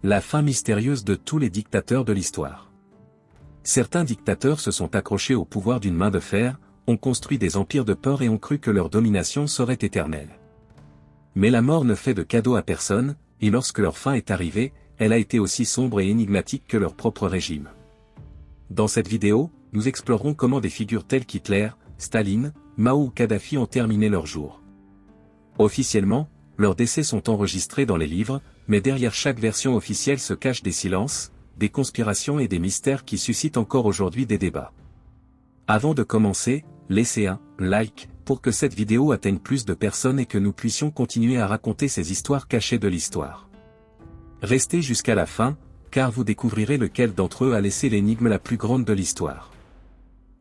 La fin mystérieuse de tous les dictateurs de l'histoire. Certains dictateurs se sont accrochés au pouvoir d'une main de fer, ont construit des empires de peur et ont cru que leur domination serait éternelle. Mais la mort ne fait de cadeau à personne, et lorsque leur fin est arrivée, elle a été aussi sombre et énigmatique que leur propre régime. Dans cette vidéo, nous explorerons comment des figures telles qu'Hitler, Staline, Mao ou Kadhafi ont terminé leur jour. Officiellement, leurs décès sont enregistrés dans les livres, mais derrière chaque version officielle se cachent des silences, des conspirations et des mystères qui suscitent encore aujourd'hui des débats. Avant de commencer, laissez un like pour que cette vidéo atteigne plus de personnes et que nous puissions continuer à raconter ces histoires cachées de l'histoire. Restez jusqu'à la fin, car vous découvrirez lequel d'entre eux a laissé l'énigme la plus grande de l'histoire.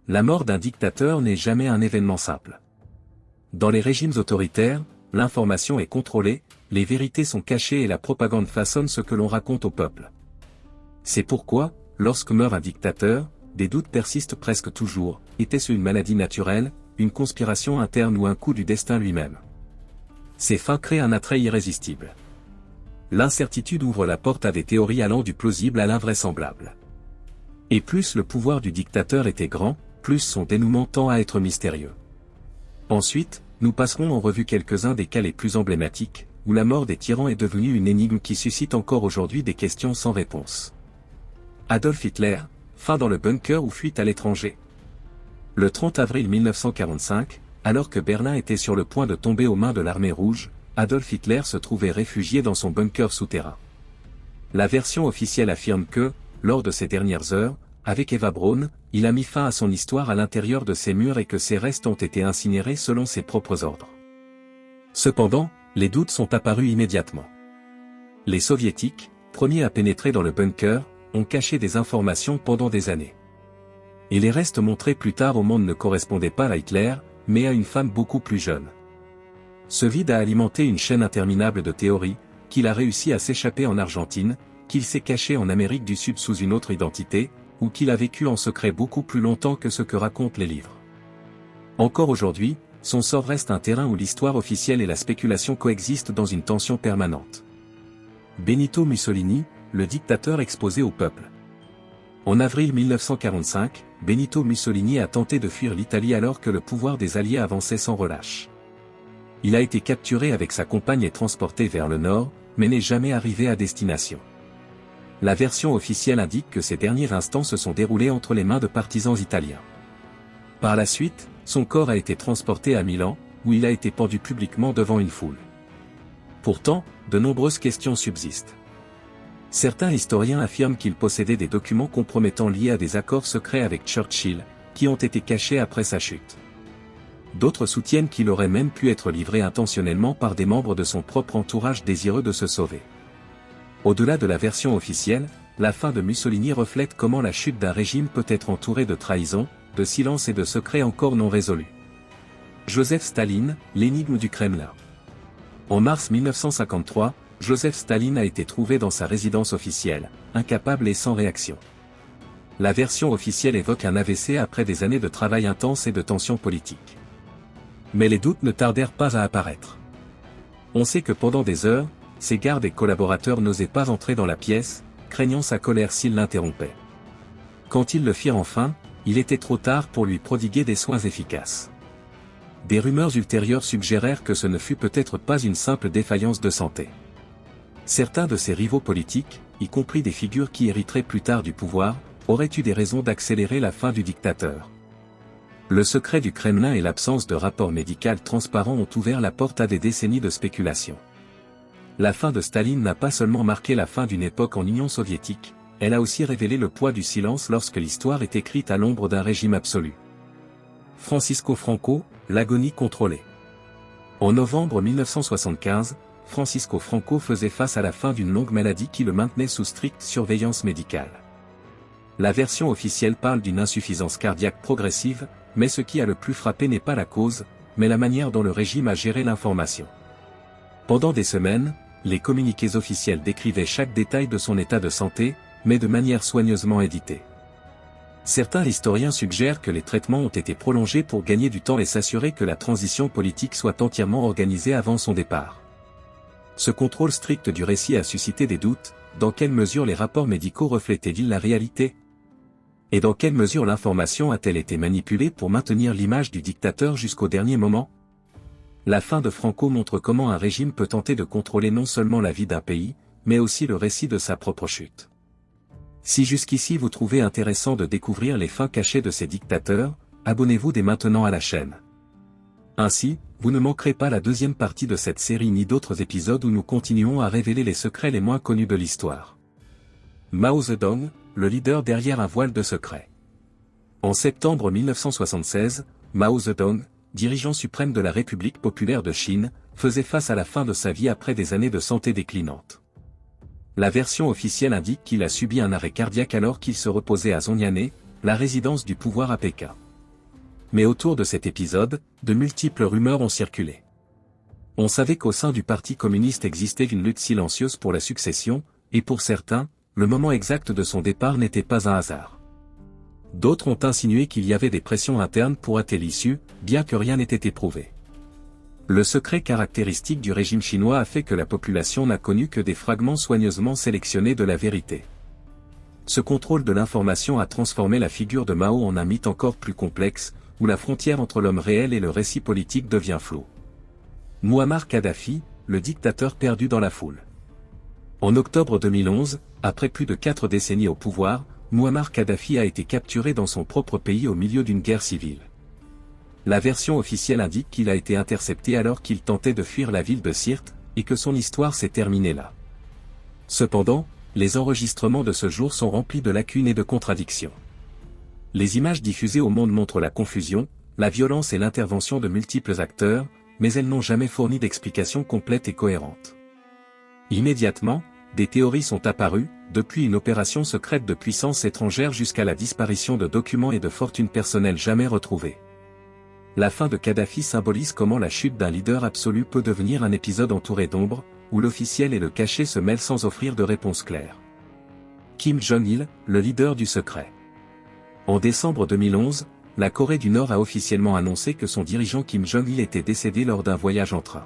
La mort d'un dictateur n'est jamais un événement simple. Dans les régimes autoritaires, l'information est contrôlée, les vérités sont cachées et la propagande façonne ce que l'on raconte au peuple. C'est pourquoi, lorsque meurt un dictateur, des doutes persistent presque toujours. Était-ce une maladie naturelle, une conspiration interne ou un coup du destin lui-même? Ces fins créent un attrait irrésistible. L'incertitude ouvre la porte à des théories allant du plausible à l'invraisemblable. Et plus le pouvoir du dictateur était grand, plus son dénouement tend à être mystérieux. Ensuite, nous passerons en revue quelques-uns des cas les plus emblématiques, où la mort des tyrans est devenue une énigme qui suscite encore aujourd'hui des questions sans réponse. Adolf Hitler, fin dans le bunker ou fuite à l'étranger. Le 30 avril 1945, alors que Berlin était sur le point de tomber aux mains de l'armée rouge, Adolf Hitler se trouvait réfugié dans son bunker souterrain. La version officielle affirme que, lors de ces dernières heures, avec Eva Braun, il a mis fin à son histoire à l'intérieur de ses murs et que ses restes ont été incinérés selon ses propres ordres. Cependant, les doutes sont apparus immédiatement. Les soviétiques, premiers à pénétrer dans le bunker, ont caché des informations pendant des années. Et les restes montrés plus tard au monde ne correspondaient pas à Hitler, mais à une femme beaucoup plus jeune. Ce vide a alimenté une chaîne interminable de théories, qu'il a réussi à s'échapper en Argentine, qu'il s'est caché en Amérique du Sud sous une autre identité, ou qu'il a vécu en secret beaucoup plus longtemps que ce que racontent les livres. Encore aujourd'hui, son sort reste un terrain où l'histoire officielle et la spéculation coexistent dans une tension permanente. Benito Mussolini, le dictateur exposé au peuple. En avril 1945, Benito Mussolini a tenté de fuir l'Italie alors que le pouvoir des Alliés avançait sans relâche. Il a été capturé avec sa compagne et transporté vers le nord, mais n'est jamais arrivé à destination. La version officielle indique que ces derniers instants se sont déroulés entre les mains de partisans italiens. Par la suite, son corps a été transporté à Milan, où il a été pendu publiquement devant une foule. Pourtant, de nombreuses questions subsistent. Certains historiens affirment qu'il possédait des documents compromettants liés à des accords secrets avec Churchill, qui ont été cachés après sa chute. D'autres soutiennent qu'il aurait même pu être livré intentionnellement par des membres de son propre entourage désireux de se sauver. Au-delà de la version officielle, la fin de Mussolini reflète comment la chute d'un régime peut être entourée de trahison, de silence et de secrets encore non résolus. Joseph Staline, l'énigme du Kremlin. En mars 1953, Joseph Staline a été trouvé dans sa résidence officielle, incapable et sans réaction. La version officielle évoque un AVC après des années de travail intense et de tensions politiques. Mais les doutes ne tardèrent pas à apparaître. On sait que pendant des heures, ses gardes et collaborateurs n'osaient pas entrer dans la pièce, craignant sa colère s'il l'interrompait. Quand ils le firent enfin, il était trop tard pour lui prodiguer des soins efficaces. Des rumeurs ultérieures suggérèrent que ce ne fut peut-être pas une simple défaillance de santé. Certains de ses rivaux politiques, y compris des figures qui hériteraient plus tard du pouvoir, auraient eu des raisons d'accélérer la fin du dictateur. Le secret du Kremlin et l'absence de rapport médical transparent ont ouvert la porte à des décennies de spéculation. La fin de Staline n'a pas seulement marqué la fin d'une époque en Union soviétique, elle a aussi révélé le poids du silence lorsque l'histoire est écrite à l'ombre d'un régime absolu. Francisco Franco, l'agonie contrôlée. En novembre 1975, Francisco Franco faisait face à la fin d'une longue maladie qui le maintenait sous stricte surveillance médicale. La version officielle parle d'une insuffisance cardiaque progressive, mais ce qui a le plus frappé n'est pas la cause, mais la manière dont le régime a géré l'information. Pendant des semaines, les communiqués officiels décrivaient chaque détail de son état de santé, mais de manière soigneusement éditée. Certains historiens suggèrent que les traitements ont été prolongés pour gagner du temps et s'assurer que la transition politique soit entièrement organisée avant son départ. Ce contrôle strict du récit a suscité des doutes, dans quelle mesure les rapports médicaux reflétaient-ils la réalité? Et dans quelle mesure l'information a-t-elle été manipulée pour maintenir l'image du dictateur jusqu'au dernier moment? La fin de Franco montre comment un régime peut tenter de contrôler non seulement la vie d'un pays, mais aussi le récit de sa propre chute. Si jusqu'ici vous trouvez intéressant de découvrir les fins cachées de ces dictateurs, abonnez-vous dès maintenant à la chaîne. Ainsi, vous ne manquerez pas la deuxième partie de cette série ni d'autres épisodes où nous continuons à révéler les secrets les moins connus de l'histoire. Mao Zedong, le leader derrière un voile de secret. En septembre 1976, Mao Zedong, dirigeant suprême de la République populaire de Chine, faisait face à la fin de sa vie après des années de santé déclinante. La version officielle indique qu'il a subi un arrêt cardiaque alors qu'il se reposait à Zhongnanhai, la résidence du pouvoir à Pékin. Mais autour de cet épisode, de multiples rumeurs ont circulé. On savait qu'au sein du Parti communiste existait une lutte silencieuse pour la succession, et pour certains, le moment exact de son départ n'était pas un hasard. D'autres ont insinué qu'il y avait des pressions internes pour hâter l'issue, bien que rien n'ait été prouvé. Le secret caractéristique du régime chinois a fait que la population n'a connu que des fragments soigneusement sélectionnés de la vérité. Ce contrôle de l'information a transformé la figure de Mao en un mythe encore plus complexe, où la frontière entre l'homme réel et le récit politique devient floue. Mouammar Kadhafi, le dictateur perdu dans la foule. En octobre 2011, après plus de 4 décennies au pouvoir, Mouammar Kadhafi a été capturé dans son propre pays au milieu d'une guerre civile. La version officielle indique qu'il a été intercepté alors qu'il tentait de fuir la ville de Sirte, et que son histoire s'est terminée là. Cependant, les enregistrements de ce jour sont remplis de lacunes et de contradictions. Les images diffusées au monde montrent la confusion, la violence et l'intervention de multiples acteurs, mais elles n'ont jamais fourni d'explications complètes et cohérentes. Immédiatement, des théories sont apparues, depuis une opération secrète de puissance étrangère jusqu'à la disparition de documents et de fortunes personnelles jamais retrouvées. La fin de Kadhafi symbolise comment la chute d'un leader absolu peut devenir un épisode entouré d'ombre, où l'officiel et le caché se mêlent sans offrir de réponse claire. Kim Jong-il, le leader du secret. En décembre 2011, la Corée du Nord a officiellement annoncé que son dirigeant Kim Jong-il était décédé lors d'un voyage en train.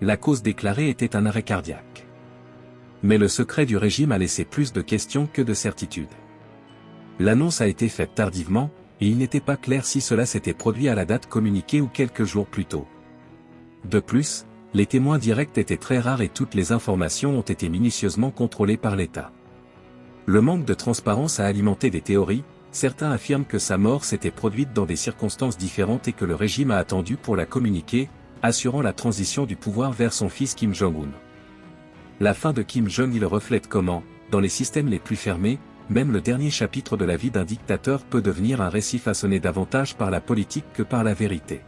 La cause déclarée était un arrêt cardiaque. Mais le secret du régime a laissé plus de questions que de certitudes. L'annonce a été faite tardivement, et il n'était pas clair si cela s'était produit à la date communiquée ou quelques jours plus tôt. De plus, les témoins directs étaient très rares et toutes les informations ont été minutieusement contrôlées par l'État. Le manque de transparence a alimenté des théories, certains affirment que sa mort s'était produite dans des circonstances différentes et que le régime a attendu pour la communiquer, assurant la transition du pouvoir vers son fils Kim Jong-un. La fin de Kim Jong-il reflète comment, dans les systèmes les plus fermés, même le dernier chapitre de la vie d'un dictateur peut devenir un récit façonné davantage par la politique que par la vérité.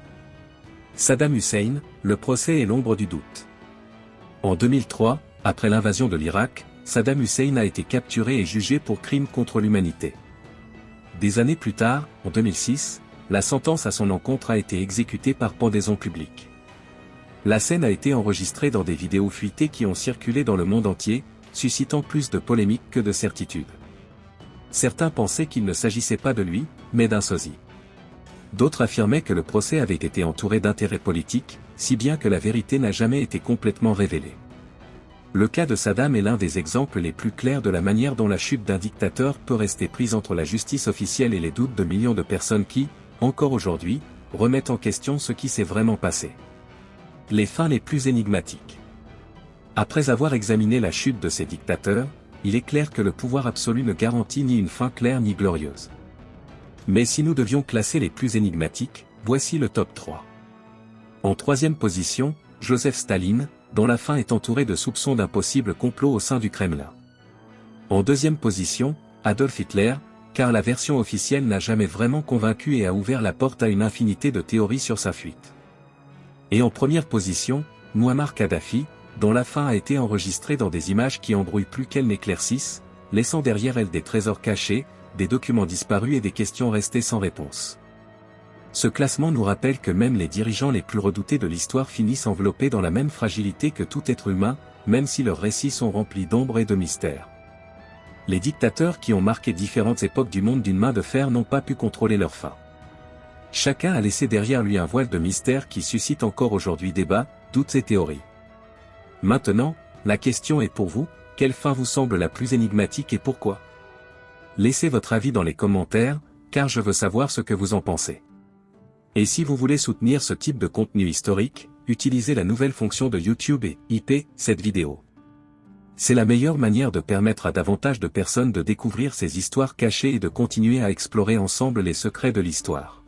Saddam Hussein, le procès est l'ombre du doute. En 2003, après l'invasion de l'Irak, Saddam Hussein a été capturé et jugé pour crimes contre l'humanité. Des années plus tard, en 2006, la sentence à son encontre a été exécutée par pendaison publique. La scène a été enregistrée dans des vidéos fuitées qui ont circulé dans le monde entier, suscitant plus de polémiques que de certitudes. Certains pensaient qu'il ne s'agissait pas de lui, mais d'un sosie. D'autres affirmaient que le procès avait été entouré d'intérêts politiques, si bien que la vérité n'a jamais été complètement révélée. Le cas de Saddam est l'un des exemples les plus clairs de la manière dont la chute d'un dictateur peut rester prise entre la justice officielle et les doutes de millions de personnes qui, encore aujourd'hui, remettent en question ce qui s'est vraiment passé. Les fins les plus énigmatiques. Après avoir examiné la chute de ces dictateurs, il est clair que le pouvoir absolu ne garantit ni une fin claire ni glorieuse. Mais si nous devions classer les plus énigmatiques, voici le top 3. En troisième position, Joseph Staline, dont la fin est entourée de soupçons d'un possible complot au sein du Kremlin. En deuxième position, Adolf Hitler, car la version officielle n'a jamais vraiment convaincu et a ouvert la porte à une infinité de théories sur sa fuite. Et en première position, Mouammar Kadhafi, dont la fin a été enregistrée dans des images qui embrouillent plus qu'elles n'éclaircissent, laissant derrière elles des trésors cachés, des documents disparus et des questions restées sans réponse. Ce classement nous rappelle que même les dirigeants les plus redoutés de l'histoire finissent enveloppés dans la même fragilité que tout être humain, même si leurs récits sont remplis d'ombre et de mystères. Les dictateurs qui ont marqué différentes époques du monde d'une main de fer n'ont pas pu contrôler leur fin. Chacun a laissé derrière lui un voile de mystère qui suscite encore aujourd'hui débats, doutes et théories. Maintenant, la question est pour vous, quelle fin vous semble la plus énigmatique et pourquoi? Laissez votre avis dans les commentaires, car je veux savoir ce que vous en pensez. Et si vous voulez soutenir ce type de contenu historique, utilisez la nouvelle fonction de YouTube et IP cette vidéo. C'est la meilleure manière de permettre à davantage de personnes de découvrir ces histoires cachées et de continuer à explorer ensemble les secrets de l'histoire.